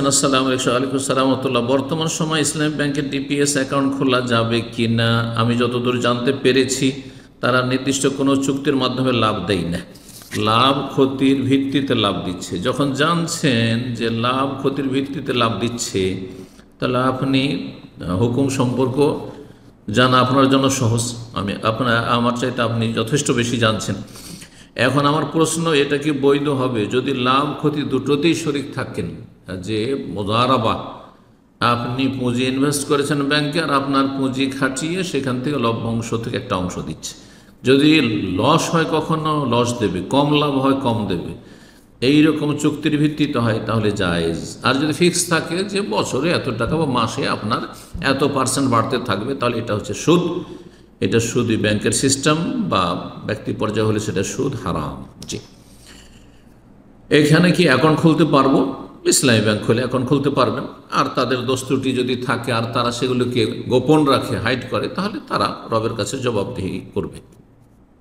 বলছেন, আসসালামু আলাইকুম সালামতুল্লাহ। বর্তমান সময় ইসলামী ব্যাংকের ডিপিএস অ্যাকাউন্ট খোলা যাবে কি না? আমি যতদূর জানতে পেরেছি তারা নির্দিষ্ট কোনো চুক্তির মাধ্যমে লাভ দেয় না, লাভ ক্ষতির ভিত্তিতে লাভ দিচ্ছে। যখন জানছেন যে লাভ ক্ষতির ভিত্তিতে লাভ দিচ্ছে, তাহলে আপনি হুকুম সম্পর্ক জানা আপনার জন্য সহজ। আমার চাইতে আপনি যথেষ্ট বেশি জানছেন। এখন আমার প্রশ্ন, এটা কি বৈধ হবে যদি লাভ ক্ষতি দুটোতেই শরিক থাকেন? যে মুদারাবা, আপনি পুঁজি ইনভেস্ট করেছেন ব্যাংকে, আর আপনার পুঁজি খাটিয়ে সেখান থেকে লভ্যাংশ থেকে একটা অংশ দিচ্ছে। যদি লস হয় কখনো লস দেবে, কম লাভ হয় কম দেবে, এই রকম চুক্তির ভিত্তিতে হয় তাহলে জায়েজ। আর যদি ফিক্স থাকে যে বছরে এত টাকা বা মাসে আপনার এত % বাড়তে থাকবে, তাহলে এটা হচ্ছে সুদ। এটা সুদই ব্যাংকের সিস্টেম, বা ব্যক্তি পর্যায়ে হলে সেটা সুদ হারাম। জি, এখানে কি অ্যাকাউন্ট খুলতে পারবো? ইসলামী ব্যাংক খুলে অ্যাকাউন্ট খুলতে পারবেন। আর তাদের দোষ ত্রুটি যদি থাকে আর তারা সেগুলোকে গোপন রাখে, হাইড করে, তাহলে তারা রবের কাছে জবাবদিহি করবে।